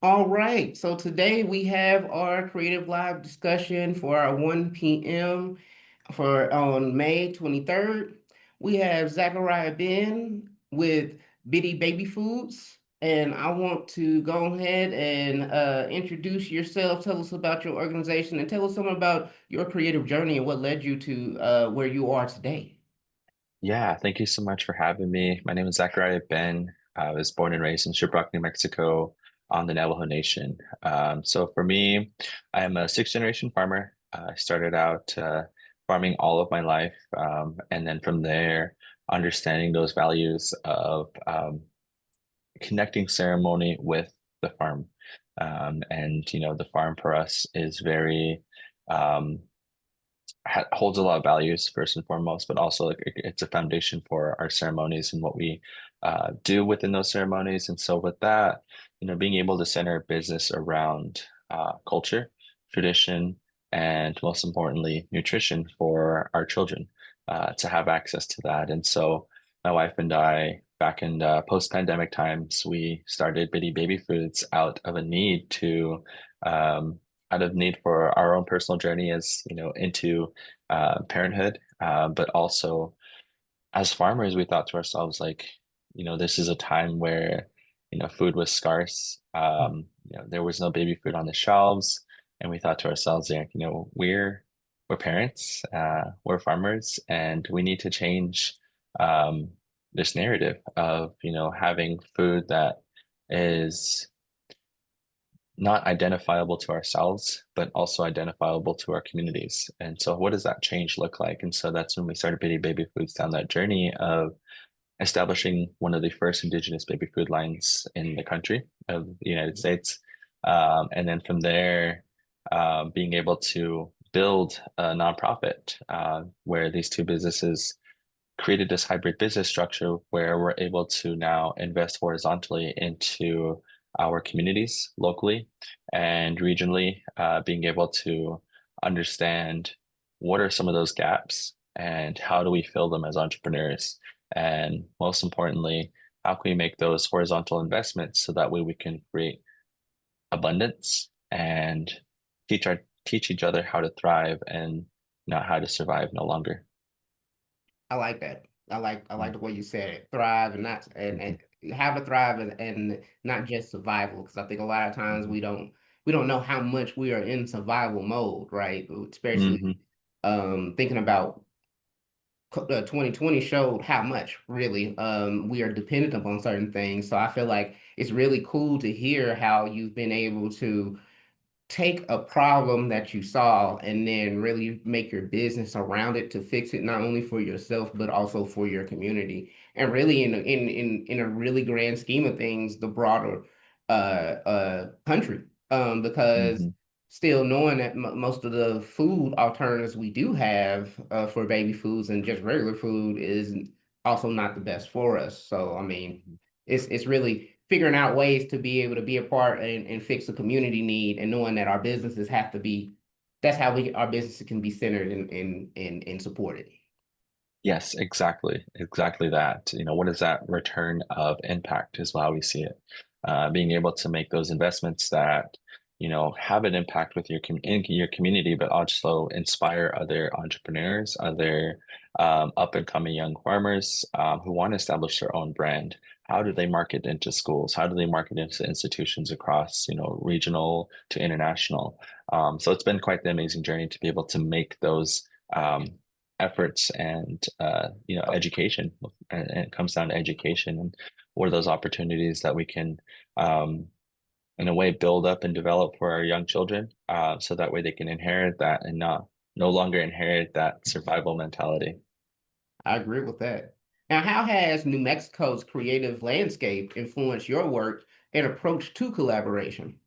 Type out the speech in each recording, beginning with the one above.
All right, so today we have our creative live discussion for our 1 p.m. for on May 23rd. We have Zachariah Ben with Bidii Baby Foods, and I want to go ahead and introduce yourself. Tell us about your organization and tell us something about your creative journey and what led you to where you are today. Yeah, thank you so much for having me. My name is Zachariah Ben. I was born and raised in Shiprock, New Mexico on the Navajo Nation. So for me, I am a sixth generation farmer. I started out farming all of my life. And then from there, understanding those values of connecting ceremony with the farm. The farm for us is very, um, holds a lot of values first and foremost, but also like it's a foundation for our ceremonies and what we do within those ceremonies. And so with that, being able to center business around culture, tradition, and most importantly, nutrition for our children to have access to that. And so my wife and I, back in post-pandemic times, we started Biddy Baby Foods um, out of need for our own personal journey as into parenthood, but also as farmers, we thought to ourselves like, this is a time where food was scarce. There was no baby food on the shelves, and we thought to ourselves, like, we're parents, we're farmers, and we need to change um, this narrative of having food that is not identifiable to ourselves, but also identifiable to our communities. And so, what does that change look like? And so, that's when we started Biddy Baby Foods down that journey of establishing one of the first indigenous baby food lines in the country of the United States. And then from there, being able to build a nonprofit where these two businesses created this hybrid business structure where we're able to now invest horizontally into our communities locally and regionally, being able to understand what are some of those gaps and how do we fill them as entrepreneurs. And most importantly, how can we make those horizontal investments so that way we can create abundance and teach each other how to thrive and not how to survive no longer. I like that. I like the way you said it. Thrive and not Mhm, and have a thrive and not just survival. Because I think a lot of times mhm, we don't know how much we are in survival mode, right? Especially mhm. thinking about 2020 showed how much really we are dependent upon certain things. So I feel like it's really cool to hear how you've been able to take a problem that you saw and then really make your business around it to fix it not only for yourself but also for your community and really in a really grand scheme of things the broader country because Mhm. still knowing that most of the food alternatives we do have for baby foods and just regular food is also not the best for us. So I mean it's really figuring out ways to be able to be a part and fix a community need and knowing that our businesses have to be that's how our businesses can be centered and supported. Yes, exactly. Exactly that. What is that return of impact is how we see it. Being able to make those investments that, have an impact with in your community, but also inspire other entrepreneurs, other up and coming young farmers who want to establish their own brand. How do they market into schools? How do they market into institutions across, regional to international? So it's been quite the amazing journey to be able to make those um, efforts and education, and it comes down to education and what are those opportunities that we can um, in a way build up and develop for our young children so that way they can inherit that and not no longer inherit that survival mentality. I agree with that. Now, how has New Mexico's creative landscape influenced your work and approach to collaboration?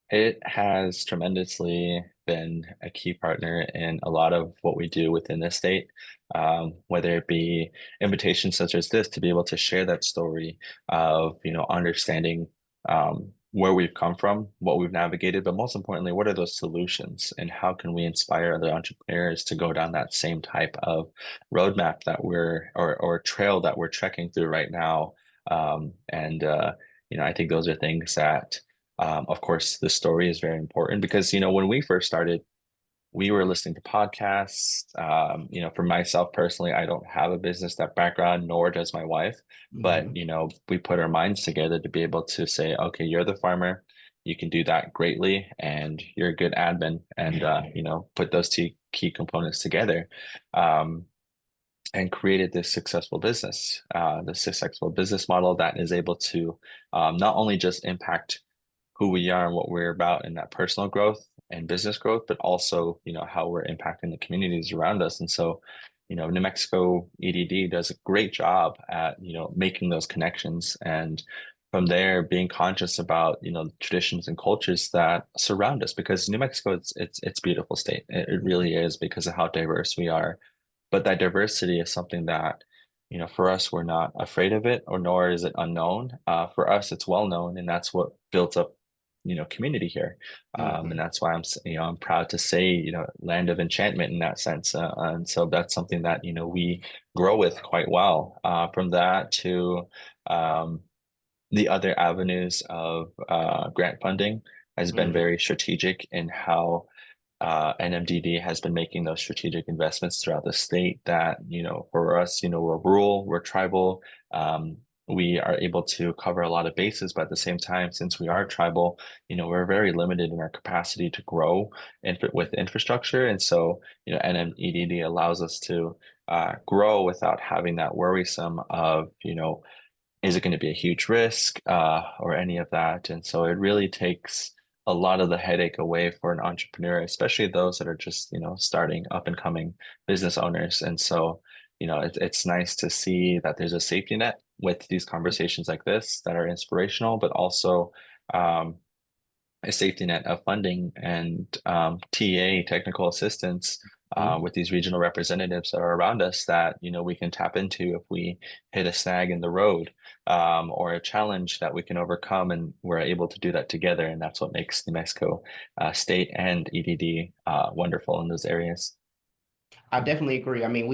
It has tremendously been a key partner in a lot of what we do within the state, whether it be invitations such as this to be able to share that story of, understanding where we've come from, what we've navigated, but most importantly, what are those solutions and how can we inspire other entrepreneurs to go down that same type of roadmap that or trail that we're trekking through right now. I think those are things that Of course, the story is very important because, when we first started, we were listening to podcasts. For myself personally, I don't have a business that background, nor does my wife. But, Hmm. we put our minds together to be able to say, okay, you're the farmer. You can do that greatly, and you're a good admin, and put those two key components together, um, and created this successful business model that is able to not only just impact who we are and what we're about in that personal growth and business growth, but also, how we're impacting the communities around us. And so, New Mexico EDD does a great job at, making those connections. And from there, being conscious about, the traditions and cultures that surround us, because New Mexico, it's a beautiful state. It really is because of how diverse we are. But that diversity is something that, for us, we're not afraid of it, or nor is it unknown. For us, it's well known, and that's what built up community here. And Hmm. that's why I'm proud to say, land of enchantment in that sense. And so that's something that, we grow with quite well. From that to um, the other avenues of grant funding has been Hmm. very strategic in how NMDD has been making those strategic investments throughout the state that, for us, we're rural, we're tribal. We are able to cover a lot of bases, but at the same time, since we are tribal, we're very limited in our capacity to grow with infrastructure. And so, NMEDD allows us to grow without having that worrisome of, is it going to be a huge risk or any of that? And so it really takes a lot of the headache away for an entrepreneur, especially those that are just, starting up and coming business owners. And so, it's nice to see that there's a safety net with these conversations like this that are inspirational, but also um, a safety net of funding and TA, technical assistance, Hmm. with these regional representatives that are around us that, we can tap into if we hit a snag in the road, or a challenge that we can overcome, and we're able to do that together. And that's what makes New Mexico state and EDD wonderful in those areas. I definitely agree. I mean,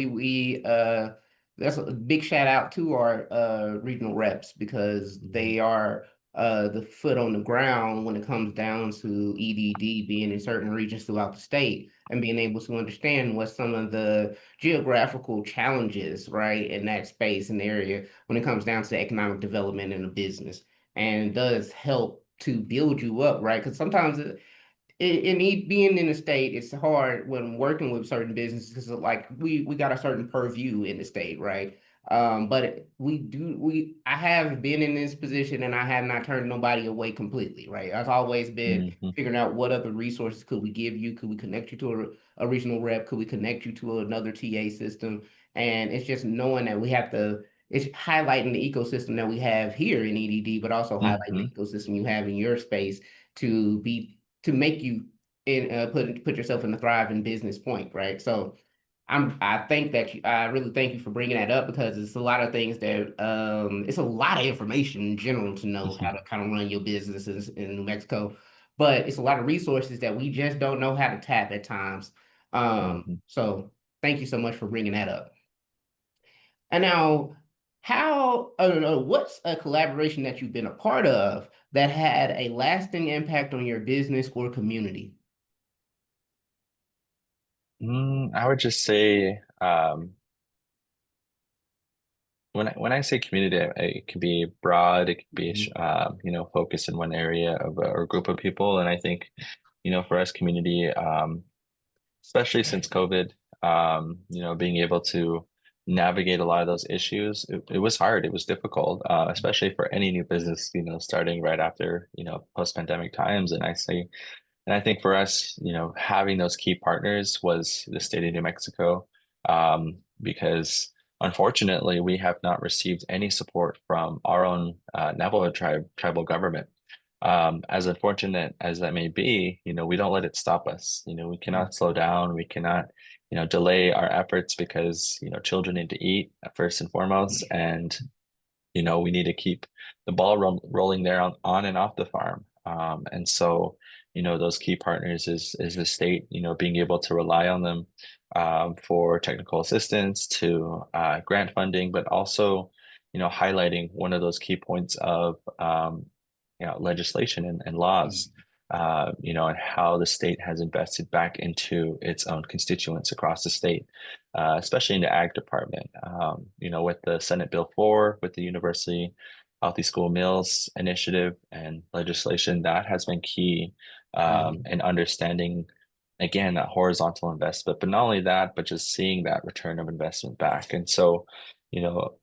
that's a big shout out to our regional reps because Mhm. they are the foot on the ground when it comes down to EDD being in certain regions throughout the state and being able to understand what some of the geographical challenges, right, in that space and area when it comes down to economic development in a business. And it does help to build you up, right? Because sometimes being in the state, it's hard when working with certain businesses because like we got a certain purview in the state, right? But I have been in this position and I have not turned nobody away completely, right? I've always been Mhm. figuring out what other resources could we give you? Could we connect you to a regional rep? Could we connect you to another TA system? And it's just knowing that it's highlighting the ecosystem that we have here in EDD, but also highlighting the Mhm. ecosystem you have in your space to make you put yourself in a thriving business point, right? So I really thank you for bringing that up because it's a lot of things that it's a lot of information in general to know how Mhm. to kind of run your businesses in New Mexico, but it's a lot of resources that we just don't know how to tap at times. Mhm. So thank you so much for bringing that up. And now, what's a collaboration that you've been a part of that had a lasting impact on your business or community? I would just say, when I say community, it can be broad. It can be Mhm. focused in one area of or group of people. And I think, for us, community, especially since COVID, being able to navigate a lot of those issues, it was hard. It was difficult, especially for any new business, starting right after, post-pandemic times. And I think for us, having those key partners was the state of New Mexico, because unfortunately, we have not received any support from our own Navajo tribal government. As unfortunate as that may be, we don't let it stop us. We cannot slow down. We cannot, delay our efforts because, children need to eat first and foremost. And we need to keep the ball rolling there on and off the farm. And so, those key partners is the state, being able to rely on them for technical assistance to grant funding, but also, highlighting one of those key points of legislation and laws, Mhm. and how the state has invested back into its own constituents across the state, especially in the ag department. With the Senate Bill 4, with the University Healthy School Meals Initiative and legislation, that has been key Mhm. in understanding, again, that horizontal investment, but not only that, but just seeing that return of investment back. And so, you know,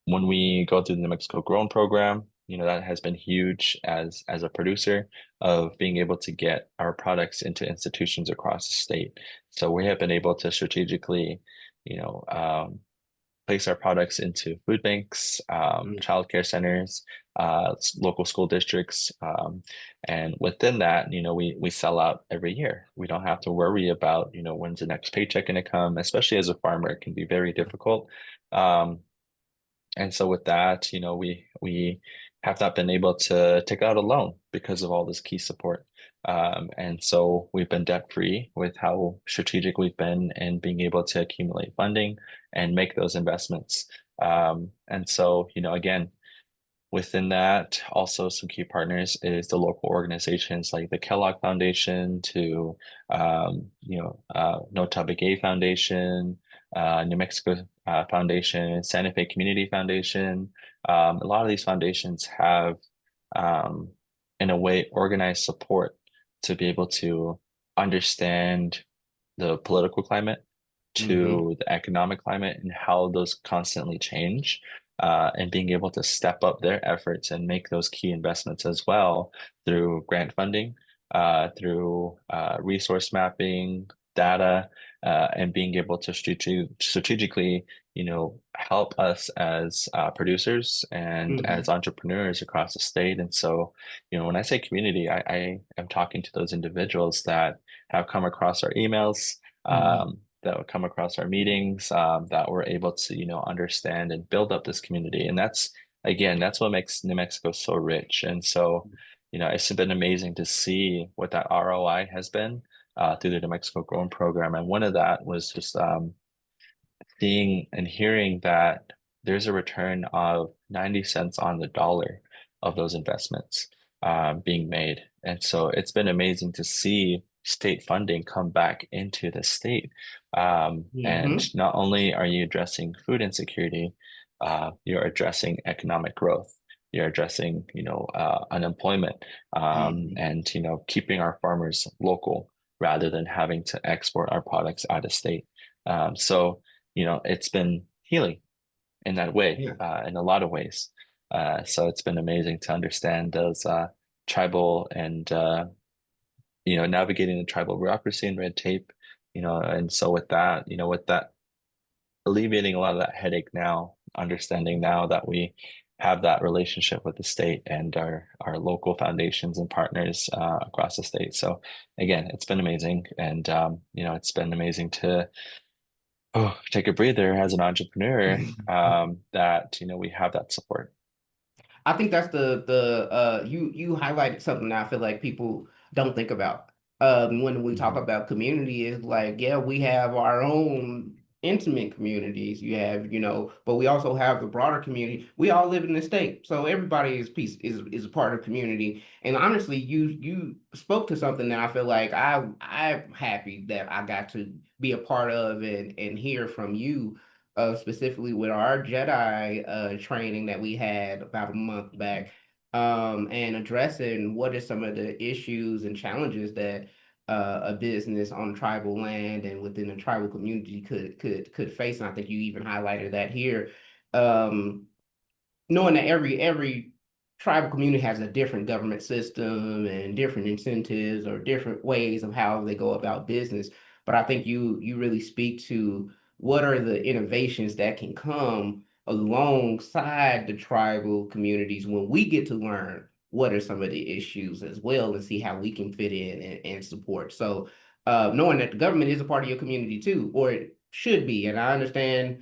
when we go through the New Mexico Grown program, that has been huge as a producer of being able to get our products into institutions across the state. So we have been able to strategically, you know, um, place our products into food banks, Mhm. childcare centers, local school districts, and within that, we sell out every year. We don't have to worry about, when's the next paycheck going to come, especially as a farmer, it can be very difficult. Um, and so with that, we have not been able to take out a loan because of all this key support. And so we've been debt free with how strategic we've been in being able to accumulate funding and make those investments. And so, again, within that, also some key partners is the local organizations like the Kellogg Foundation to, No Tubby Gay Foundation, New Mexico Foundation, Santa Fe Community Foundation. A lot of these foundations have, um, in a way, organized support to be able to understand the political climate Mhm. to the economic climate and how those constantly change, and being able to step up their efforts and make those key investments as well through grant funding, through resource mapping, data, and being able to strategically, help us as producers and as Mhm. entrepreneurs across the state. And so, when I say community, I am talking to those individuals that have come across our emails, Mhm. that would come across our meetings, that we're able to, understand and build up this community. And that's what makes New Mexico so rich. And so, it's been amazing to see what that ROI has been through the New Mexico Growing Program. And one of that was just seeing and hearing that there's a return of 90 cents on the dollar of those investments being made. And so it's been amazing to see state funding come back into the state. And Mhm. not only are you addressing food insecurity, you're addressing economic growth. You're addressing, unemployment, Mhm. and, keeping our farmers local rather than having to export our products out of state. So, it's been healing in that way, Yeah. in a lot of ways. So it's been amazing to understand those tribal and navigating the tribal bureaucracy and red tape, and so with that alleviating a lot of that headache now, understanding now that we have that relationship with the state and our local foundations and partners across the state. So again, it's been amazing, and it's been amazing to take a breather as an entrepreneur, that we have that support. I think that's the you highlighted something that I feel like people don't think about. When we talk Mhm. about community, is like, yeah, we have our own intimate communities. You have, but we also have the broader community. We all live in the state, so everybody is a part of community. And honestly, you spoke to something that I feel like I'm happy that I got to be a part of and hear from you, specifically with our Jedi training that we had about a month back, and addressing what are some of the issues and challenges that a business on tribal land and within a tribal community could face. And I think you even highlighted that here. Um, Knowing that every tribal community has a different government system and different incentives or different ways of how they go about business. But I think you really speak to what are the innovations that can come alongside the tribal communities when we get to learn what are some of the issues as well and see how we can fit in and support. So knowing that the government is a part of your community too, or it should be. And I understand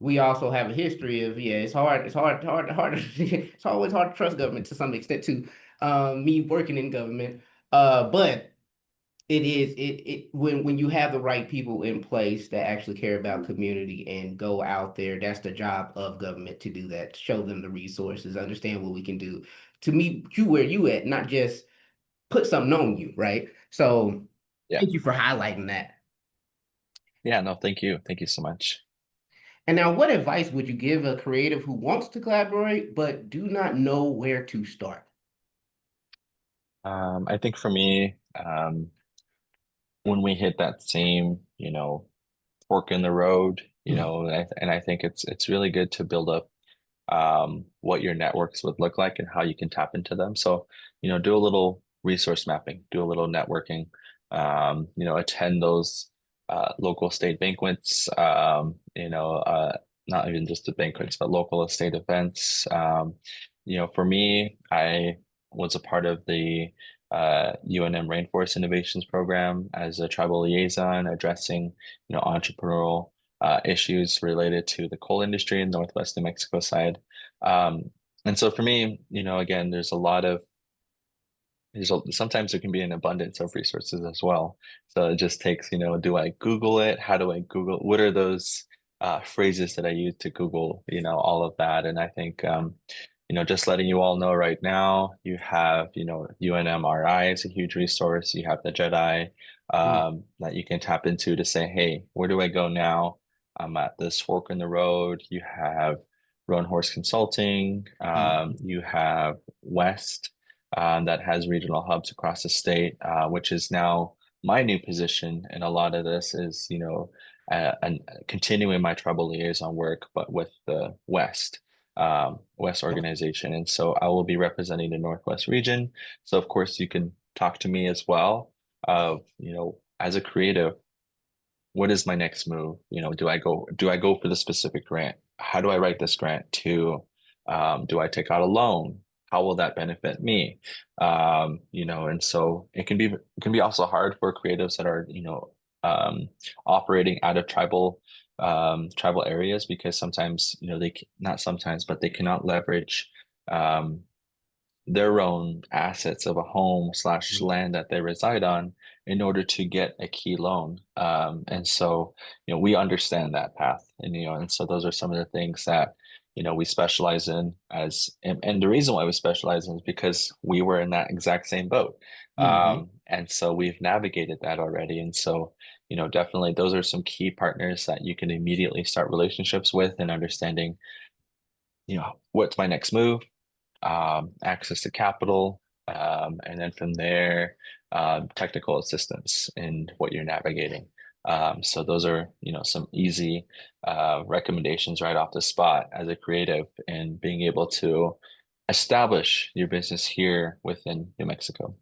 we also have a history of, yeah, it's hard it's always hard to trust government to some extent too. Me working in government, but when you have the right people in place that actually care about community and go out there, that's the job of government to do that, to show them the resources, understand what we can do to meet you where you at, not just put something on you, right? So Yeah. thank you for highlighting that. Yeah, no, thank you. Thank you so much. And now, what advice would you give a creative who wants to collaborate but do not know where to start? I think for me, when we hit that same, fork in the road, and I think it's really good to build up what your networks would look like and how you can tap into them. So, do a little resource mapping, do a little networking, attend those local state banquets, not even just the banquets, but local estate events. For me, I was a part of the UNM Rainforest Innovations Program as a tribal liaison, addressing, entrepreneurial issues related to the coal industry in Northwest New Mexico side. Um, and so for me, again, sometimes there can be an abundance of resources as well. So it just takes, do I Google it? How do I Google? What are those phrases that I use to Google, all of that? And I think, just letting you all know right now, you have, UNMRI is a huge resource. You have the Jedi Mm, that you can tap into to say, hey, where do I go now? I'm at this fork in the road. You have Roan Horse Consulting. mhm, You have West that has regional hubs across the state, which is now my new position. And a lot of this is, and continuing my tribal liaison work, but with the West okay. organization. And so I will be representing the Northwest region. So of course you can talk to me as well of, as a creative, what is my next move? Do I go for the specific grant? How do I write this grant to, do I take out a loan? How will that benefit me? And so it can be also hard for creatives that are, operating out of tribal areas because sometimes, not sometimes, but they cannot leverage, um, their own assets of a home slash Mhm. land that they reside on in order to get a key loan. And so, we understand that path and so those are some of the things that, we specialize in and the reason why we specialize in is because we were in that exact same boat. Mhm. And so we've navigated that already. And so, definitely those are some key partners that you can immediately start relationships with and understanding, what's my next move, access to capital, and then from there, technical assistance in what you're navigating. So those are, some easy recommendations right off the spot as a creative and being able to establish your business here within New Mexico.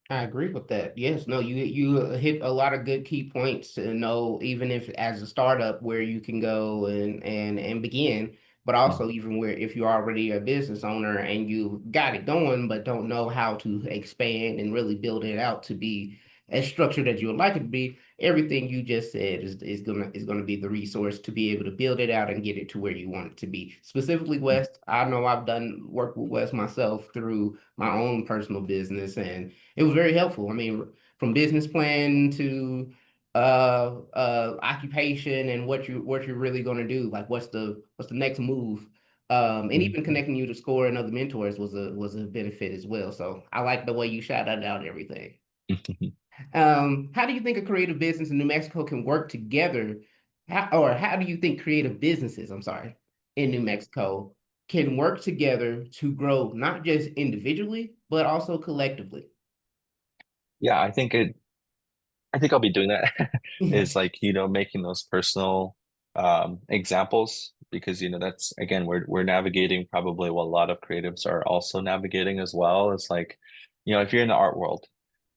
I agree with that. Yes, no, you hit a lot of good key points to know, even if as a startup where you can go and begin, but Mhm. also even where if you're already a business owner and you got it going, but don't know how to expand and really build it out to be as structured as you would like it to be, everything you just said is gonna be the resource to be able to build it out and get it to where you want it to be. Specifically, West, I know I've done work with West myself through my own personal business and it was very helpful. I mean, from business plan to occupation and what you're really going to do, like what's the next move. And even Mhm. connecting you to SCORE and other mentors was a benefit as well. So I like the way you shouted out everything. How do you think a creative business in New Mexico can work together? How do you think creative businesses, I'm sorry, in New Mexico can work together to grow not just individually, but also collectively? Yeah, I think I'll be doing that is like, making those personal examples because, that's again, we're navigating probably what a lot of creatives are also navigating as well. It's like, if you're in the art world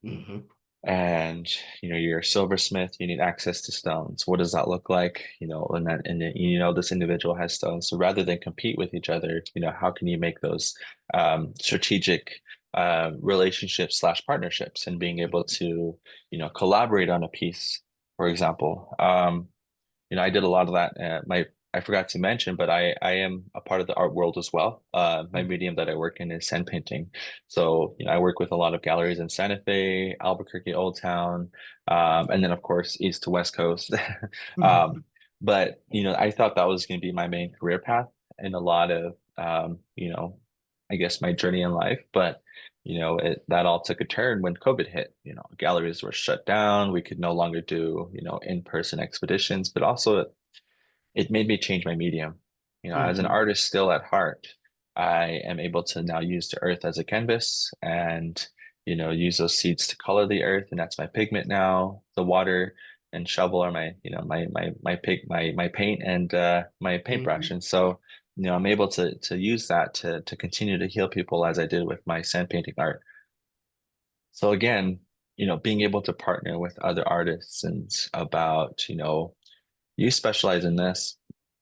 Mhm. and, you're a silversmith, you need access to stones. What does that look like? This individual has stones. So rather than compete with each other, how can you make those strategic relationships slash partnerships and being able to, collaborate on a piece, for example. I did a lot of that. I forgot to mention, but I am a part of the art world as well. My medium that I work in is sand painting. So, I work with a lot of galleries in Santa Fe, Albuquerque, Old Town, and then of course East to West Coast. Um, Mhm. but I thought that was going to be my main career path, and a lot of I guess, my journey in life. But, that all took a turn when COVID hit. Galleries were shut down. We could no longer do, in-person expeditions, but also it made me change my medium. As an Hmm. artist still at heart, I am able to now use the earth as a canvas and, use those seeds to color the earth. And that's my pigment now. The water and shovel are my paint and my paintbrush. Hmm. And so, I'm able to use that to continue to heal people as I did with my sand painting art. So again, being able to partner with other artists and about, you specialize in this.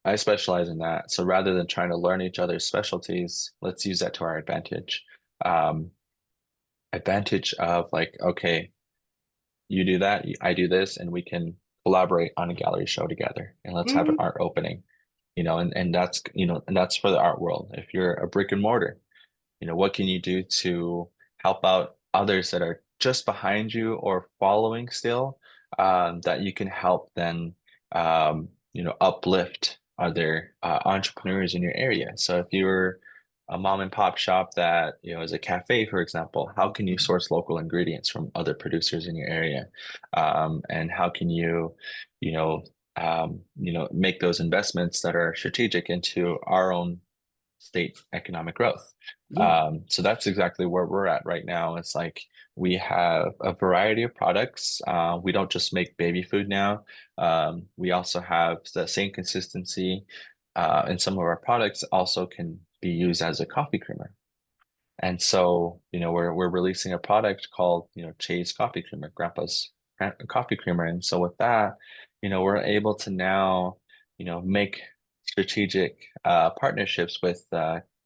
I specialize in that. So rather than trying to learn each other's specialties, let's use that to our advantage. Um, Advantage of like, okay, you do that, I do this, and we can collaborate on a gallery show together and let's have an Hmm. art opening, and that's, and that's for the art world. If you're a brick and mortar, what can you do to help out others that are just behind you or following still, that you can help then, uplift other entrepreneurs in your area. So if you're a mom and pop shop that, is a cafe, for example, how can you source local ingredients from other producers in your area? And how can you, you know, make those investments that are strategic into our own state economic growth. Yeah. So that's exactly where we're at right now. It's like we have a variety of products. We don't just make baby food now. We also have the same consistency, and some of our products also can be used as a coffee creamer. And so, we're releasing a product called, Chase Coffee Creamer, Coffee Creamer. And so with that, we're able to now, make strategic partnerships with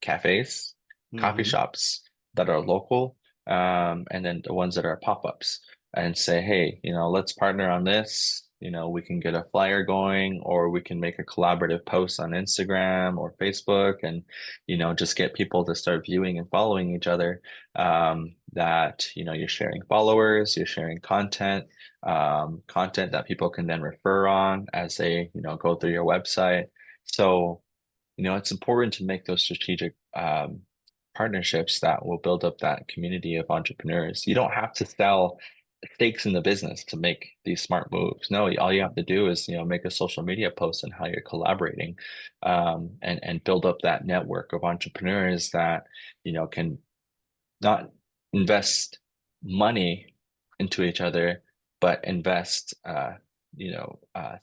cafes, coffee Hmm. shops that are local, and then the ones that are pop-ups and say, hey, let's partner on this. We can get a flyer going, or we can make a collaborative post on Instagram or Facebook, and just get people to start viewing and following each other. That, you're sharing followers, you're sharing content that people can then refer on as they, go through your website. So, it's important to make those strategic partnerships that will build up that community of entrepreneurs. You don't have to sell stakes in the business to make these smart moves. No, all you have to do is, make a social media post on how you're collaborating, and build up that network of entrepreneurs that, can not invest money into each other, but invest,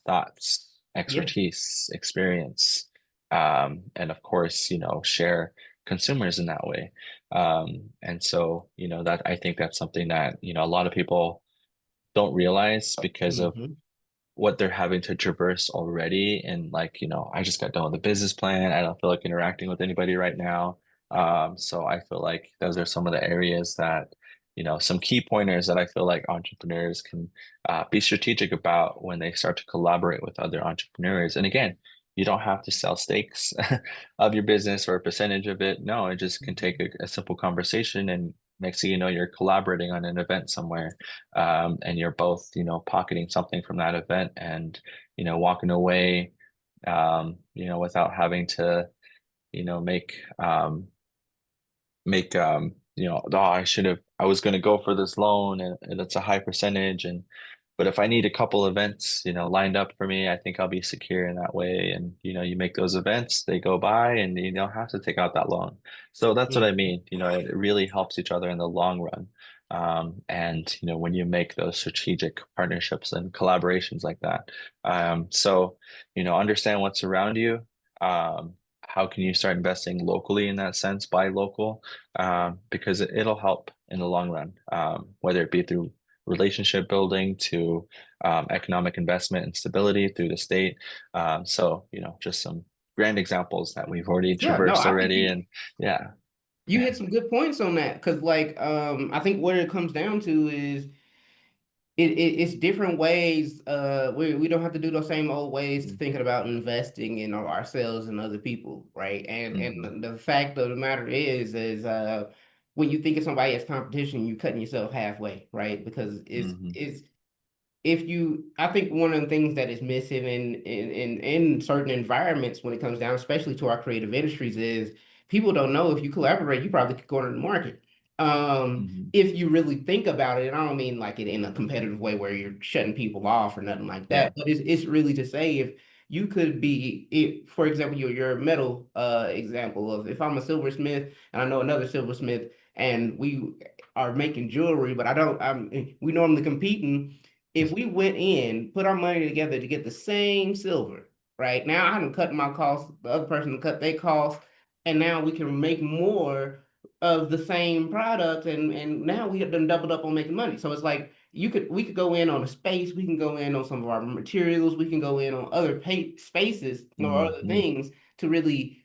thoughts, Yeah. expertise, experience, and of course, share consumers in that way. And so, that I think that's something that, a lot of people don't realize because of Hmm. what they're having to traverse already. And like, I just got done with a business plan. I don't feel like interacting with anybody right now. So I feel like those are some of the areas that, some key pointers that I feel like entrepreneurs can be strategic about when they start to collaborate with other entrepreneurs. And again, you don't have to sell stakes of your business or a percentage of it. No, it just can take a simple conversation, and next thing you know, you're collaborating on an event somewhere, and you're both, pocketing something from that event and, walking away, without having to, you know, make, oh, I was going to go for this loan, and it's a high percentage. But if I need a couple events, lined up for me, I think I'll be secure in that way. And, you make those events, they go by, and you don't have to take out that loan. So that's what I Hmm. mean. It really helps each other in the long run. And, when you make those strategic partnerships and collaborations like that. So, understand what's around you. How can you start investing locally in that sense, buy local, because it'll help in the long run, whether it be through relationship building to, economic investment and stability through the state. So, just some grand examples that we've already Yeah. No, traversed I think already. And yeah. you hit some good points on that because, like, I think what it comes down to is it's different ways. We don't have to do those same old ways to thinking about investing in ourselves and other people, right? Hmm. And the fact of the matter is when you think of somebody as competition, you're cutting yourself halfway, right? Because Hmm. it's if you I think one of the things that is missing in certain environments when it comes down, especially to our creative industries, is people don't know if you collaborate, you probably could go into the market. Hmm. If you really think about it, and I don't mean like it in a competitive way where you're shutting people off or nothing like Yeah. that, but it's really to say if you could be, if, for example, your metal example of if I'm a silversmith and I know another silversmith and we are making jewelry, but I don't, we normally competing. If we went in, put our money together to get the same silver, right? Now I done cut my costs, the other person cut their costs, and now we can make more of the same product, and now we have done doubled up on making money. So it's like we could go in on a space, we can go in on some of our materials, we can go in on other spaces or other Hmm. things to really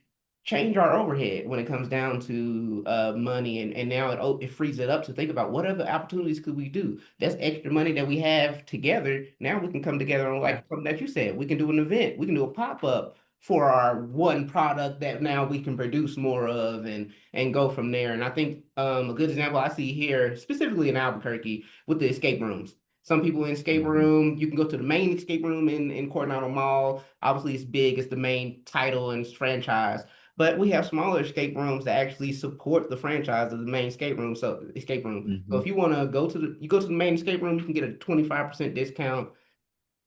change our overhead when it comes down to money, and now it frees it up to think about what other opportunities could we do. That's extra money that we have together. Now we can come together on Yeah. like something that you said. We can do an event. We can do a pop-up for our one product that now we can produce more of and go from there. And I think a good example I see here, specifically in Albuquerque, with the escape rooms. Some people in escape Hmm. room, you can go to the main escape room in Coronado Mall. Obviously, it's big, it's the main title and franchise. But we have smaller escape rooms that actually support the franchise of the main escape room. So Hmm. if you want to go to the main escape room, you can get a 25% discount,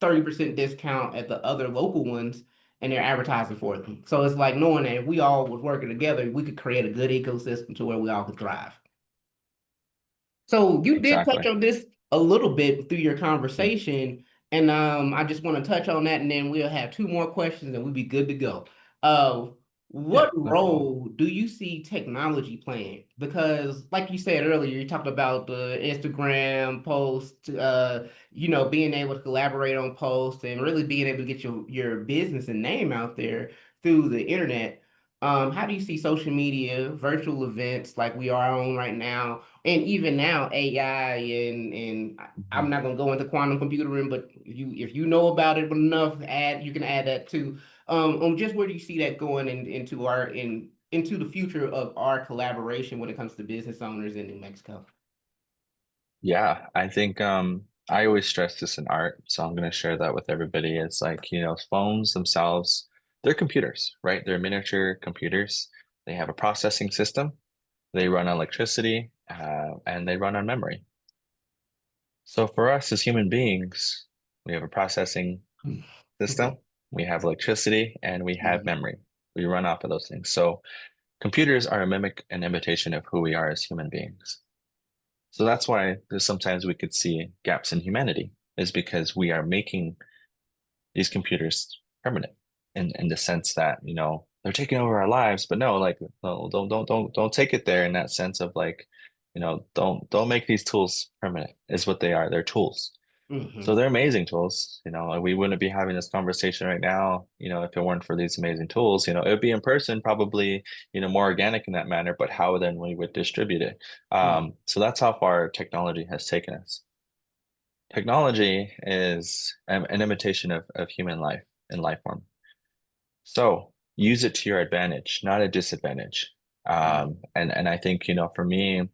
30% discount at the other local ones, and they're advertising for them. So it's like knowing that if we all was working together, we could create a good ecosystem to where we all could thrive. So you did touch Exactly. on this a little bit through your Mm. conversation, and I just want to touch on that, and then we'll have two more questions, and we'll be good to go. Uh, Yeah, what no problem. role do you see technology playing? Because, like you said earlier, you talked about the Instagram post, being able to collaborate on posts and really being able to get your business and name out there through the internet. How do you see social media, virtual events like we are on right now? And even now, AI and Hmm. I'm not gonna go into quantum computing, but if you know about it enough, you can add that too. Just where do you see that going into the future of our collaboration when it comes to business owners in New Mexico? Yeah, I think I always stress this in art, so I'm going to share that with everybody. It's like, phones themselves, they're computers, right? They're miniature computers. They have a processing system. They run on electricity, and they run on memory. So for us as human beings, we have a processing system, we have electricity, and we have Mhm. memory. We run off of those things. So computers are a mimic and imitation of who we are as human beings. So that's why there's sometimes we could see gaps in humanity, is because we are making these computers permanent in the sense that, they're taking over our lives, but no, like, no, don't take it there in that sense of like, don't make these tools permanent is what they are. They're tools. So Mhm. they're amazing tools. Like, we wouldn't be having this conversation right now, if it weren't for these amazing tools. It would be in person, probably, more organic in that manner, but how then we would distribute it. Mhm. So that's how far technology has taken us. Technology is an imitation of human life and life form. So use it to your advantage, not a disadvantage. Mhm. And I think, for me,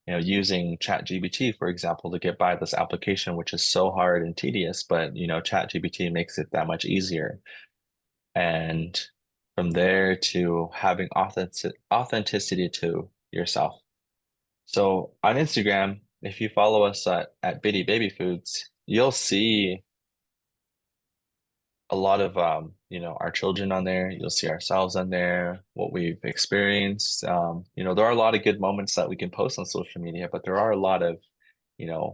using ChatGPT, for example, to get by this application, which is so hard and tedious, but ChatGPT makes it that much easier. And from there to having authenticity to yourself. So on Instagram, if you follow us at Bidii Baby Foods, you'll see a lot of our children on there. You'll see ourselves on there, what we've experienced. There are a lot of good moments that we can post on social media, but there are a lot of,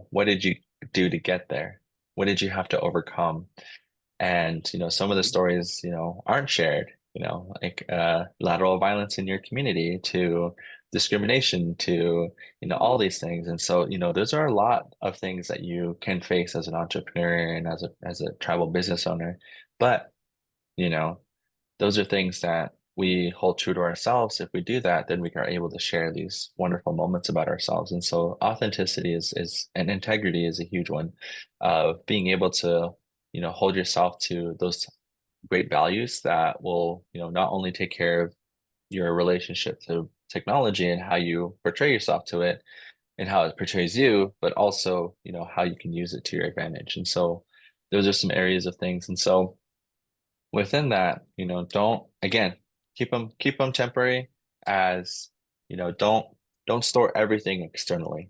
what did you do to get there? What did you have to overcome? And, some of the stories, aren't shared, like lateral violence in your community to discrimination to, all these things. And so, those are a lot of things that you can face as an entrepreneur and as a travel business owner. But, you know, those are things that we hold true to ourselves. If we do that, then we are able to share these wonderful moments about ourselves. And so authenticity is and integrity is a huge one of being able to, hold yourself to those great values that will, not only take care of your relationship to technology and how you portray yourself to it and how it portrays you, but also, how you can use it to your advantage. And so those are some areas of things. And so within that, don't again keep them temporary. as, don't store everything externally.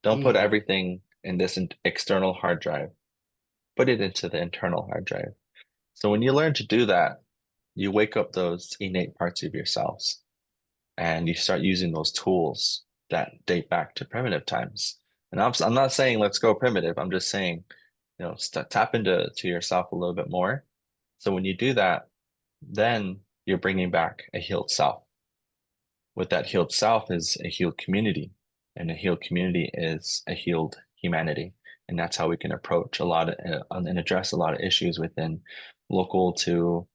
Don't put Mm, everything in this external hard drive. Put it into the internal hard drive. So when you learn to do that, you wake up those innate parts of yourselves and you start using those tools that date back to primitive times. And I'm not saying let's go primitive. I'm just saying, tap into yourself a little bit more. So when you do that, then you're bringing back a healed self. With that healed self is a healed community, and a healed community is a healed humanity. And that's how we can approach a lot of and address a lot of issues within local to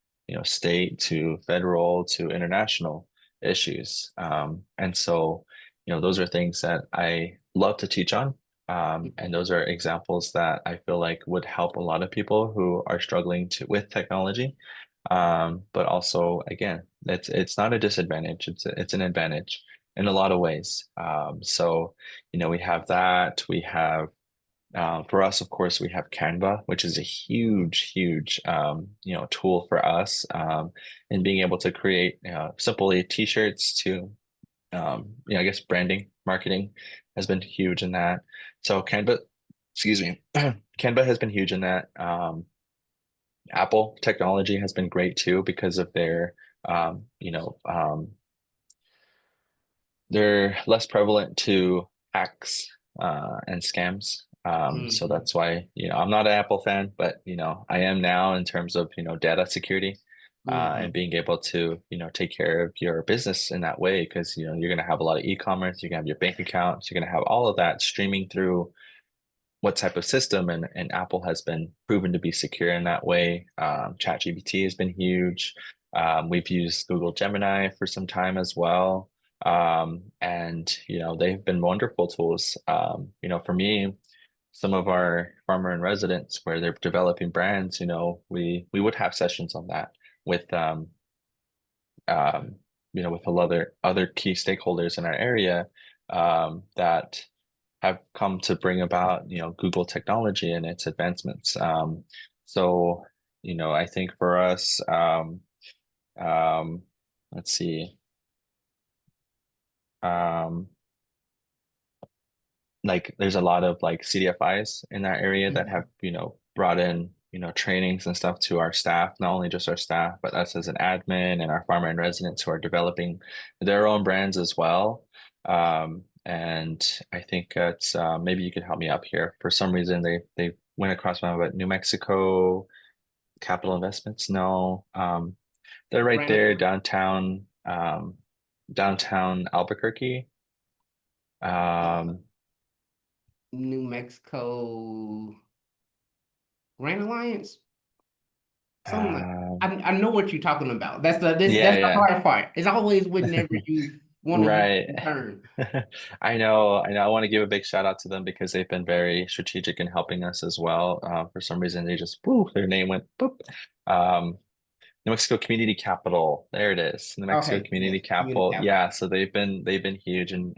state to federal to international issues. And so, those are things that I love to teach on. And those are examples that I feel like would help a lot of people who are struggling with technology. But also, again, it's not a disadvantage. It's an advantage in a lot of ways. So, we have that. We have for us, of course, we have Canva, which is a huge, huge tool for us in being able to create simply t-shirts to I guess branding, marketing has been huge in that. So Canva, excuse me, Canva has been huge in that. Apple technology has been great too because of their, um, you know, um, they're less prevalent to hacks and scams. So mm, that's why, I'm not an Apple fan, but, I am now in terms of, data security and mm, being able to, take care of your business in that way because, you're going to have a lot of e-commerce, you're going to have your bank accounts, you're going to have all of that streaming through what type of system and Apple has been proven to be secure in that way. ChatGPT has been huge. We've used Google Gemini for some time as well. And they've been wonderful tools. For me, some of our farmer and residents where they're developing brands, we would have sessions on that with um, with a lot of other key stakeholders in our area that have come to bring about, Google technology and its advancements. So, I think for us, um, let's see, um, like there's a lot of like CDFIs in that area that have, mm. brought in, trainings and stuff to our staff, not only just our staff, but us as an admin and our farmer and residents who are developing their own brands as well. And I think it's maybe you could help me up here. For some reason, they went across my but New Mexico Capital Investments. No, they're right Granite, there downtown Albuquerque. uh, Um, New Mexico, Grand Alliance, something like. um, I know what you're talking about. yeah, That's the yeah. hard part. It's always whenever you want to use Right. the term. I know. I want to give a big shout out to them because they've been very strategic in helping us as well. For some reason, they just, woo, their name went boop. Um, New Mexico Community Capital. There it is. New Mexico Okay, Community yes, community Capital. capital. Yeah, so they've been huge in,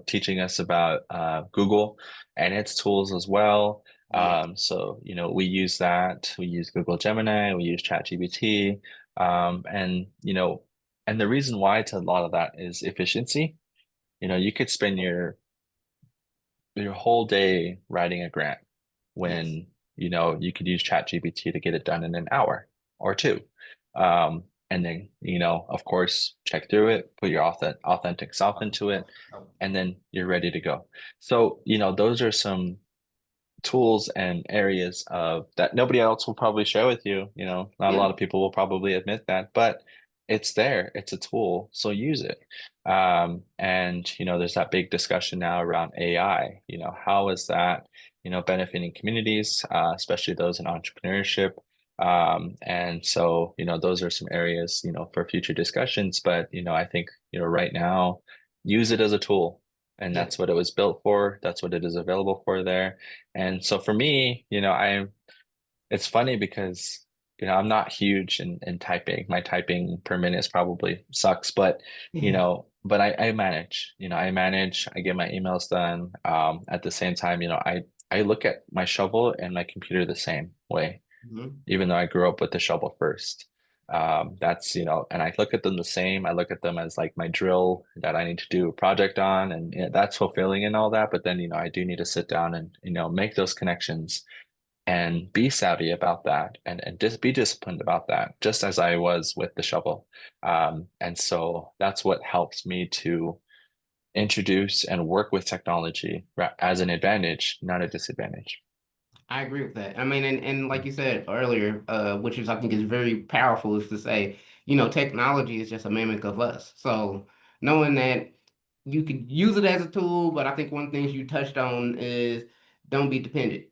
teaching us about Google and its tools as well. Yes. So, we use that. We use Google Gemini, we use ChatGPT. And, and the reason why to a lot of that is efficiency. You could spend your whole day writing a grant Yes. when you could use ChatGPT to get it done in an hour or two. And then of course check through it, put your authentic self into it, and then you're ready to go. So those are some tools and areas of that nobody else will probably share with you. Not a lot Yeah. of people will probably admit that, but it's there. It's a tool, so use it. And there's that big discussion now around AI. How is that, benefiting communities, especially those in entrepreneurship. And so, those are some areas, for future discussions. But, I think, right now, use it as a tool. And Yeah. that's what it was built for. That's what it is available for there. And so for me, it's funny because, I'm not huge in typing. My typing per minute is probably sucks, but, I manage, I get my emails done. At the same time, I look at my shovel and my computer the same way, Mhm. even though I grew up with the shovel first. That's, and I look at them the same. I look at them as like my drill that I need to do a project on, and that's fulfilling and all that. But then, I do need to sit down and, make those connections and be savvy about that and just be disciplined about that, just as I was with the shovel. And so that's what helps me to introduce and work with technology as an advantage, not a disadvantage. I agree with that. I mean, and like you said earlier, which is I think is very powerful, is to say, technology is just a mimic of us. So knowing that you could use it as a tool, but I think one thing you touched on is don't be dependent.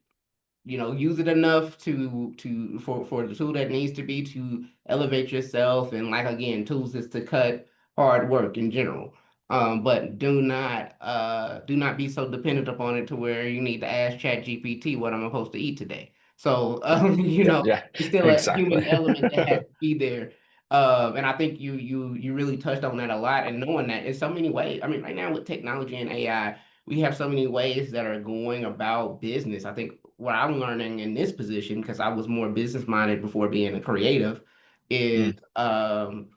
Use it enough for the tool that needs to be to elevate yourself. And like again, tools is to cut hard work in general. But do not be so dependent upon it to where you need to ask Chat GPT what I'm supposed to eat today. So Yeah, yeah, it's still a exactly. human element that has to be there. And I think you really touched on that a lot, and knowing that in so many ways. I mean, right now with technology and AI, we have so many ways that are going about business. I think what I'm learning in this position, because I was more business minded before being a creative, is Mm,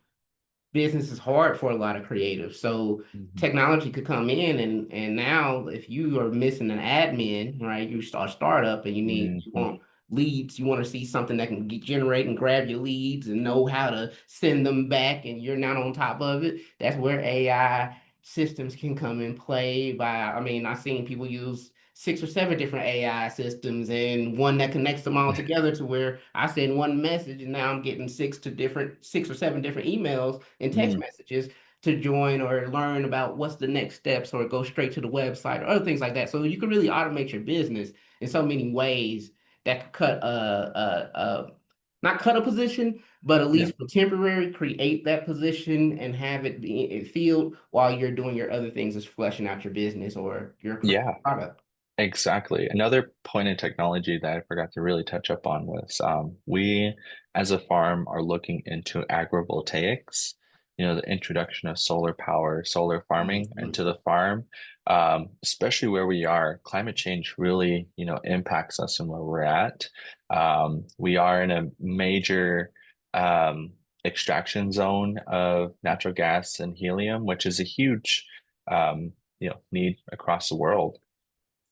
business is hard for a lot of creatives. So mhm, technology could come in, and now if you are missing an admin, right, you start startup and you mhm. want leads, you want to see something that can generate and grab your leads and know how to send them back, and you're not on top of it. That's where AI systems can come in play. I mean, I've seen people use 6 or 7 different AI systems and one that connects them all together to where I send one message and now I'm getting 6 or 7 different emails and text Mm, messages to join or learn about what's the next steps or go straight to the website or other things like that. So you can really automate your business in so many ways that could not cut a position, but at yeah. least for temporary, create that position and have it be filled while you're doing your other things as fleshing out your business or your Yeah. product. Exactly. Another point in technology that I forgot to really touch up on was we, as a farm, are looking into agrivoltaics, the introduction of solar power, solar farming Mhm. into the farm, especially where we are. Climate change really, impacts us and where we're at. We are in a major extraction zone of natural gas and helium, which is a huge, need across the world,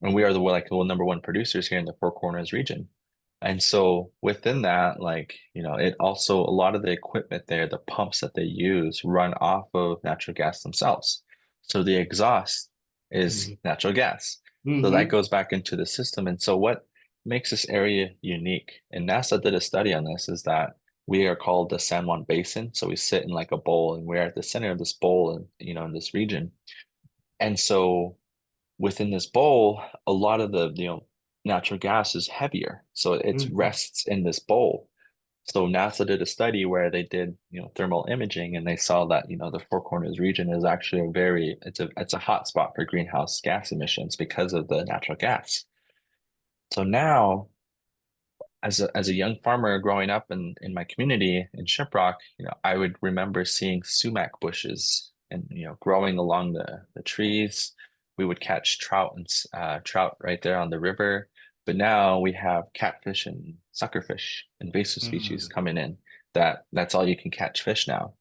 and we are the number one producers here in the Four Corners region. And so within that, it also a lot of the equipment there, the pumps that they use run off of natural gas themselves. So the exhaust is Mhm. natural gas. So that Mhm. goes back into the system. And so what makes this area unique, and NASA did a study on this, is that we are called the San Juan Basin. So we sit in like a bowl and we're at the center of this bowl and in this region. And so within this bowl, a lot of the, natural gas is heavier. So it Mhm. rests in this bowl. So NASA did a study where they did, thermal imaging, and they saw that, the Four Corners region is actually it's a hot spot for greenhouse gas emissions because of the natural gas. So now, as a young farmer growing up in my community in Shiprock, I would remember seeing sumac bushes and growing along the trees. We would catch trout and trout right there on the river. But now we have catfish and suckerfish, invasive species Mhm. coming in. That's all you can catch fish now.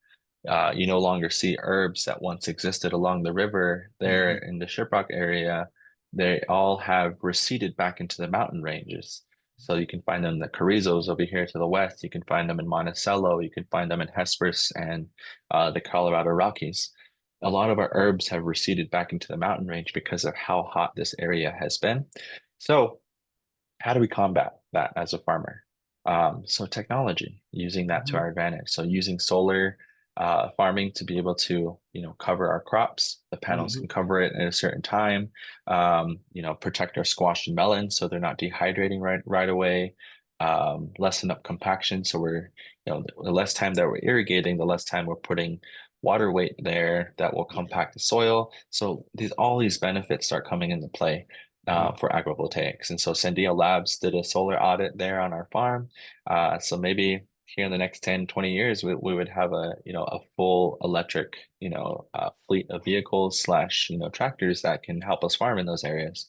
You no longer see herbs that once existed along the river there Mhm. in the Shiprock area. They all have receded back into the mountain ranges. So you can find them in the Carrizos over here to the west. You can find them in Monticello. You can find them in Hesperus and the Colorado Rockies. A lot of our herbs have receded back into the mountain range because of how hot this area has been. So how do we combat that as a farmer? So technology, using that to our Mhm. advantage. So using solar farming to be able to, cover our crops. The panels can Mhm. cover it at a certain time. Protect our squash and melons so they're not dehydrating right away. Lessen up compaction. So we're, the less time that we're irrigating, the less time we're putting water weight there that will Yeah. compact the soil. So all these benefits start coming into play Mhm. for agrivoltaics. And so Sandia Labs did a solar audit there on our farm. So maybe here in the next 10, 20 years, we would have a full electric, fleet of vehicles slash, tractors that can help us farm in those areas.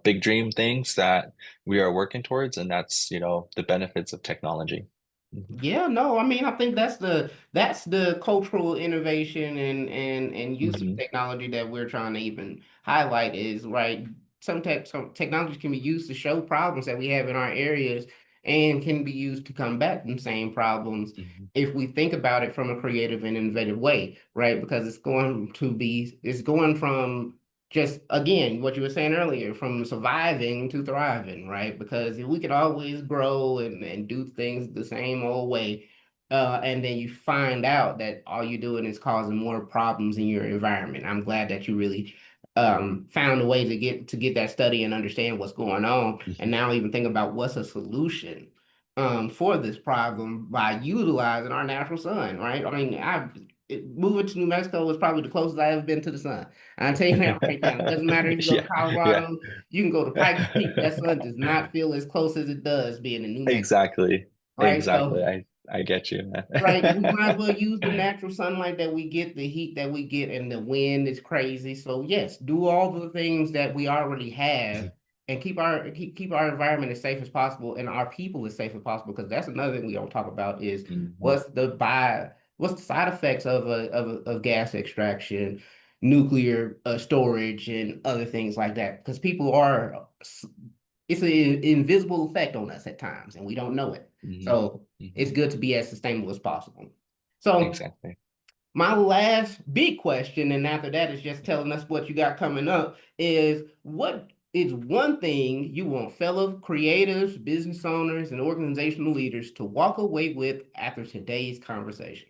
Big dream things that we are working towards, and that's, the benefits of technology. Mhm. Yeah, no, I mean, I think that's the cultural innovation and use of Mhm. technology that we're trying to even highlight is right. Some technology can be used to show problems that we have in our areas and can be used to combat them same problems Mhm. if we think about it from a creative and innovative way, right? Because it's going from just again what you were saying earlier, from surviving to thriving, right? Because if we could always grow and do things the same old way, and then you find out that all you're doing is causing more problems in your environment. I'm glad that you really found a way to get that study and understand what's going on, and Mhm. now even think about what's a solution for this problem by utilizing our natural sun, right? I mean, moving to New Mexico was probably the closest I ever been to the sun. I tell you that right now. It doesn't matter if you go to Yeah, yeah, Colorado, you can go to Pikes Peak. That sun does not feel as close as it does being in New Mexico, exactly, right? exactly. So I get you, right, we might as well man. use the natural sunlight that we get, the heat that we get, and the wind is crazy. So yes, do all the things that we already have and keep our environment as safe as possible and our people as safe as possible. Because that's another thing we don't talk about is Mhm. what's the side effects of gas extraction, nuclear storage, and other things like that. Because people are it's an invisible effect on us at times, and we don't know it. Mhm. So it's Mhm. good to be as sustainable as possible. So Exactly. my last big question, and after that is just telling us what you got coming up, is what is one thing you want fellow creatives, business owners, and organizational leaders to walk away with after today's conversation?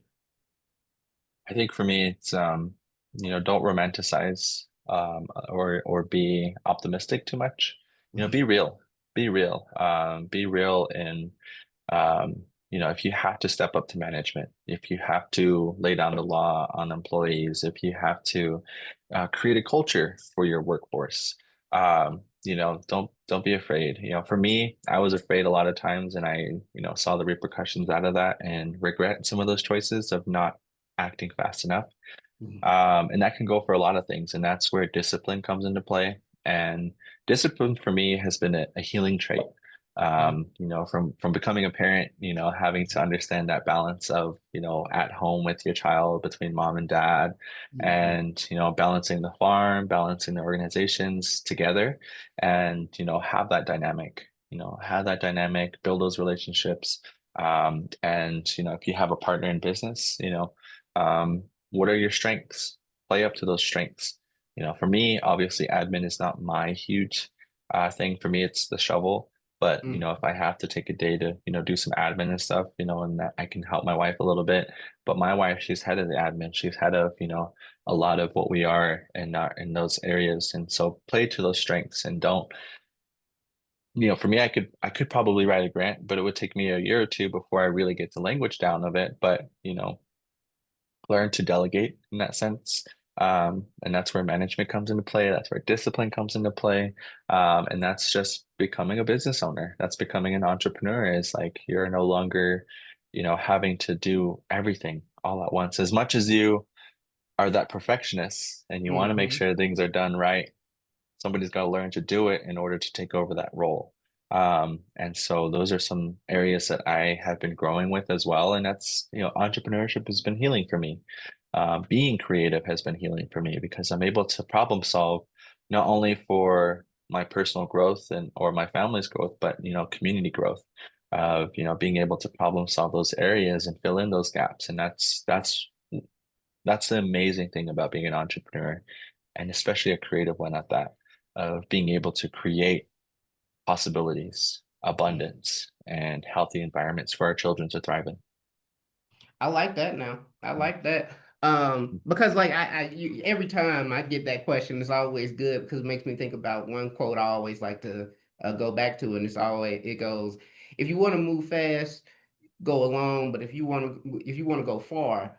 I think for me, it's don't romanticize or be optimistic too much. Be real. Be real. Be real in if you have to step up to management, if you have to lay down the law on employees, if you have to create a culture for your workforce, don't be afraid. For me, I was afraid a lot of times, and I saw the repercussions out of that, and regret some of those choices of not acting fast enough. And that can go for a lot of things, and that's where discipline comes into play. And discipline for me has been a healing trait. From becoming a parent, having to understand that balance of, at home with your child between mom and dad, Mhm. and balancing the farm, balancing the organizations together, and have that dynamic, build those relationships. And if you have a partner in business, what are your strengths? Play up to those strengths. For me, obviously, admin is not my huge thing. For me, it's the shovel. But Mhm. if I have to take a day to do some admin and stuff, and that I can help my wife a little bit. But my wife, she's head of the admin. She's head of a lot of what we are in those areas. And so play to those strengths and don't. For me, I could probably write a grant, but it would take me a year or two before I really get the language down of it. But learn to delegate in that sense. And that's where management comes into play. That's where discipline comes into play. And that's just becoming a business owner. That's becoming an entrepreneur is like you're no longer, having to do everything all at once. As much as you are that perfectionist and you want to make Mhm. sure things are done right, somebody's got to learn to do it in order to take over that role. And so those are some areas that I have been growing with as well. And that's, entrepreneurship has been healing for me. Being creative has been healing for me because I'm able to problem solve not only for my personal growth and or my family's growth, but community growth of being able to problem solve those areas and fill in those gaps. And that's the amazing thing about being an entrepreneur and especially a creative one at that, of being able to create possibilities, abundance, and healthy environments for our children to thrive in. I like that now. I like that. Because like every time I get that question, it's always good because it makes me think about one quote I always like to go back to, and it goes, if you want to move fast, go alone, but if you want to go far,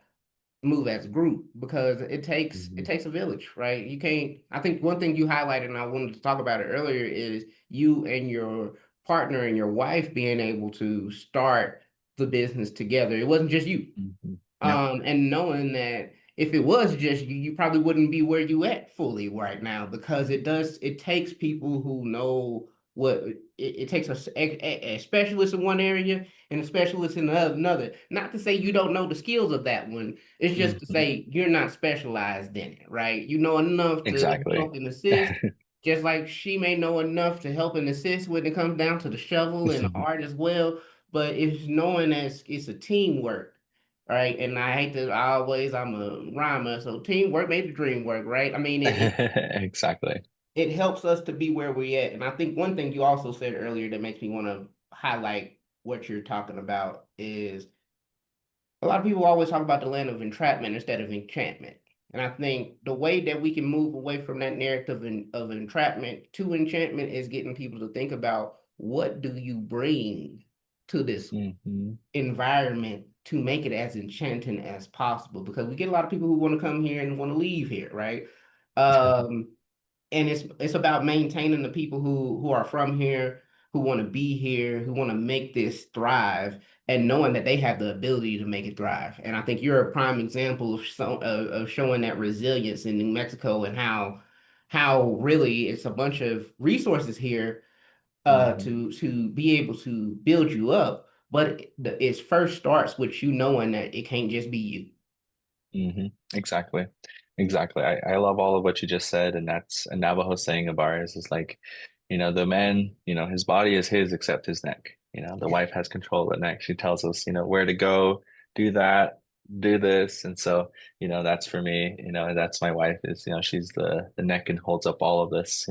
move as a group because it Mhm. takes a village, right? You can't. I think one thing you highlighted, and I wanted to talk about it earlier, is you and your partner and your wife being able to start the business together. It wasn't just you. Mhm. Yep. And knowing that if it was just you, you probably wouldn't be where you at fully right now because it takes people who know. what it takes a specialist in one area and a specialist in another. Not to say you don't know the skills of that one. It's just to Hmm. say you're not specialized in it, right? You know enough to Exactly. help and assist, just like she may know enough to help and assist when it comes down to the shovel and the art as well. But it's knowing that it's a teamwork. Right, and I hate to always. I'm a rhymer, so teamwork made the dream work. Right, I mean Exactly. it helps us to be where we're at. And I think one thing you also said earlier that makes me want to highlight what you're talking about is a lot of people always talk about the land of entrapment instead of enchantment. And I think the way that we can move away from that narrative of entrapment to enchantment is getting people to think about what do you bring to this Hmm. environment to make it as enchanting as possible, because we get a lot of people who want to come here and want to leave here, right? Um, and it's about maintaining the people who are from here, who want to be here, who want to make this thrive, and knowing that they have the ability to make it thrive. And I think you're a prime example of showing that resilience in New Mexico, and how really it's a bunch of resources here Hmm. to be able to build you up. But it first starts with you knowing that it can't just be you. Hmm. Exactly. Exactly. I love all of what you just said, and that's a Navajo saying of ours is like, the man, his body is his except his neck. The wife has control of the neck. She tells us, where to go, do that, do this. And so, that's for me, that's my wife is, she's the neck and holds up all of this,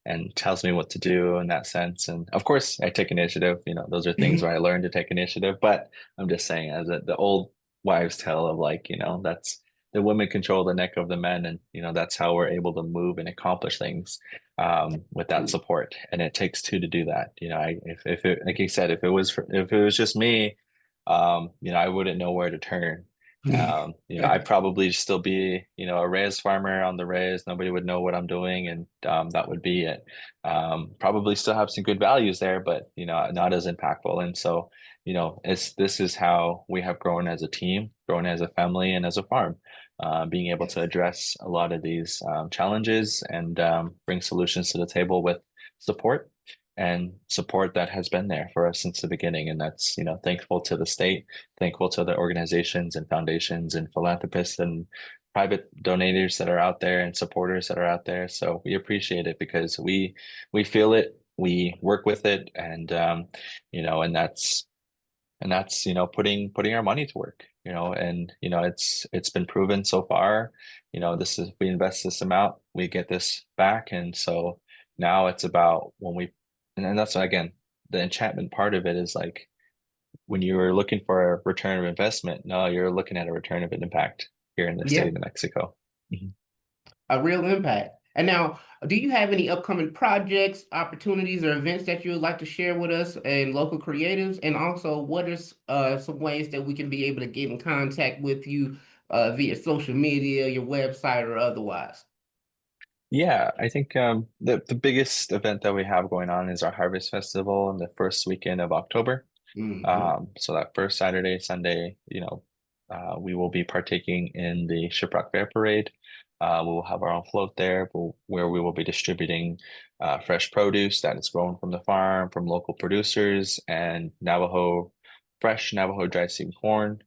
and tells me what to do in that sense. And of course, I take initiative, those are things where I learned to take initiative, but I'm just saying as the old wives' tale of like, that's the women control the neck of the men, and that's how we're able to move and accomplish things with that support. And it takes two to do that. If it, like you said, if it was just me, I wouldn't know where to turn. I'd probably still be, a res farmer on the res. Nobody would know what I'm doing, and that would be it. Probably still have some good values there, but not as impactful. And so, this is how we have grown as a team, grown as a family, and as a farm, being able to Yes. address a lot of these challenges and bring solutions to the table with support and support that has been there for us since the beginning. And that's, thankful to the state, thankful to the organizations and foundations and philanthropists and private donators that are out there and supporters that are out there. So we appreciate it because we feel it, we work with it, and and that's putting our money to work, and it's been proven so far. This is, we invest this amount, we get this back. And so now it's about when we, and that's again, the enchantment part of it is like when you're looking for a return of investment, no, you're looking at a return of an impact here in the state Yeah. of New Mexico. Mhm. A real impact. And now, do you have any upcoming projects, opportunities, or events that you would like to share with us and local creatives? And also, what is some ways that we can be able to get in contact with you via social media, your website, or otherwise? Yeah, I think the biggest event that we have going on is our Harvest Festival in the first weekend of October. Hmm. So that first Saturday, Sunday, we will be partaking in the Shiprock Fair Parade. We will have our own float there, where we will be distributing fresh produce that is grown from the farm, from local producers, and fresh Navajo dry steamed corn,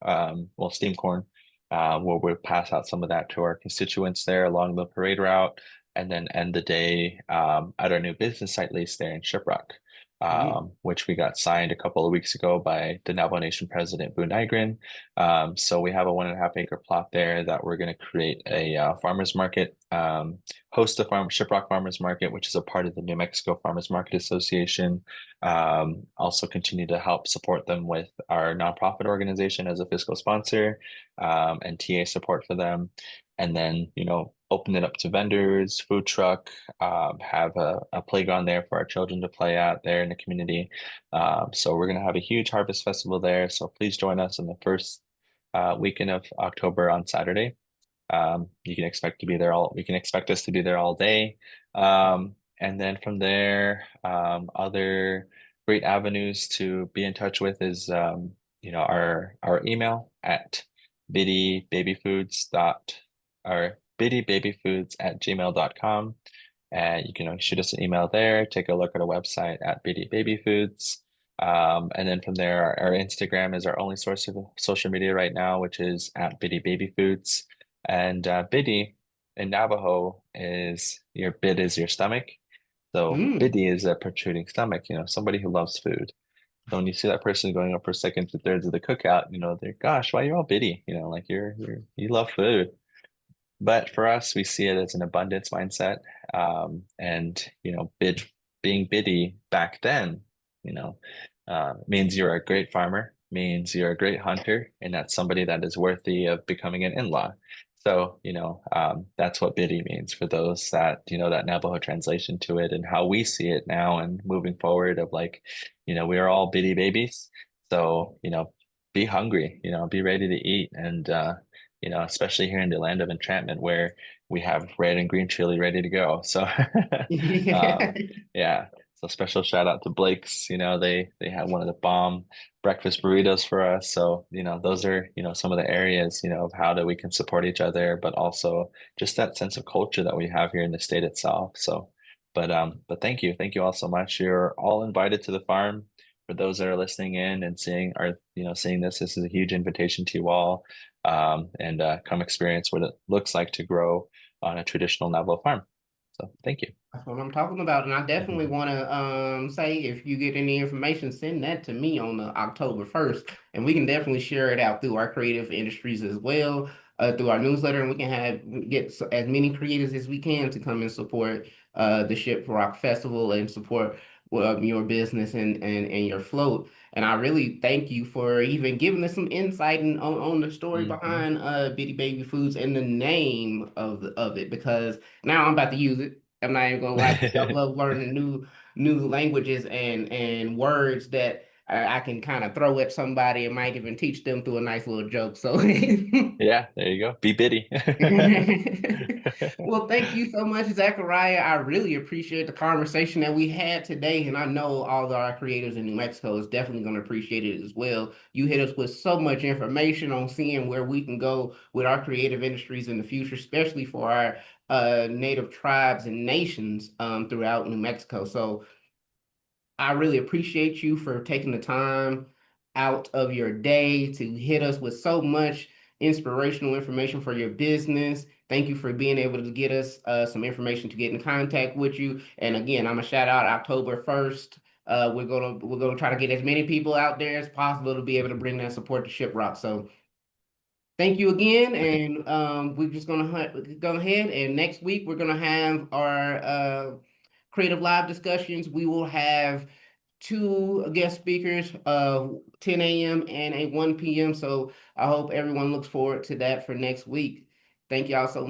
steamed corn, where we'll pass out some of that to our constituents there along the parade route, and then end the day at our new business site lease there in Shiprock, which we got signed a couple of weeks ago by the Navajo Nation President Boone Nygren. So we have a 1.5 acre plot there that we're going to create a farmers market, host a Shiprock Farmers Market, which is a part of the New Mexico Farmers Market Association. Also continue to help support them with our nonprofit organization as a fiscal sponsor, and TA support for them. And then, open it up to vendors, food truck, have a playground there for our children to play at there in the community. So we're going to have a huge harvest festival there. So please join us in the first weekend of October on Saturday. We can expect us to be there all day. And then from there, other great avenues to be in touch with is, our email at biddybabyfoods dot or biddybabyfoods@gmail.com. And you can shoot us an email there, take a look at our website at Bidii Baby Foods. And then from there, our Instagram is our only source of social media right now, which is at Bidii Baby Foods. And Bidii in Navajo is your bid is your stomach. So Mm. Bidii is a protruding stomach, somebody who loves food. So when you see that person going up for seconds or thirds of the cookout, they're, gosh, why are you all Bidii? Like you love food. But for us, we see it as an abundance mindset. And being Biddy back then, you know, means you're a great farmer, means you're a great hunter, and that's somebody that is worthy of becoming an in-law. So, that's what Biddy means for those that, that Navajo translation to it and how we see it now and moving forward of like, we are all Biddy babies. So, be hungry, be ready to eat and especially here in the land of enchantment where we have red and green chili ready to go. So, Yeah. um, yeah. So special shout out to Blake's. They had one of the bomb breakfast burritos for us. So, those are, some of the areas, of how that we can support each other, but also just that sense of culture that we have here in the state itself. So, but thank you all so much. You're all invited to the farm. For those that are listening in and seeing this is a huge invitation to you all and come experience what it looks like to grow on a traditional Navajo farm. So thank you. That's what I'm talking about. And I definitely want to say if you get any information, send that to me on the October 1st. And we can definitely share it out through our creative industries as well, through our newsletter, and we can as many creators as we can to come and support the Ship Rock Festival and support your business and your float. And I really thank you for even giving us some insight on the story Hmm. behind Bidii Baby Foods and the name of it, because now I'm about to use it. I'm not even gonna lie to you. I love learning new languages and words that I can kind of throw at somebody and might even teach them through a nice little joke. So Yeah, there you go. Be bitty. well, thank you so much, Zachariah. I really appreciate the conversation that we had today, and I know all of our creators in New Mexico is definitely going to appreciate it as well. You hit us with so much information on seeing where we can go with our creative industries in the future, especially for our native tribes and nations throughout New Mexico. So I really appreciate you for taking the time out of your day to hit us with so much inspirational information for your business. Thank you for being able to get us some information to get in contact with you. And again, I'm gonna shout out October 1st. We're gonna try to get as many people out there as possible to be able to bring that support to Shiprock. So thank you again, Okay. and we're just gonna go ahead and next week we're gonna have our creative live discussions. We will have two guest speakers, 10 a.m. and a 1 p.m. So I hope everyone looks forward to that for next week. Thank y'all so much.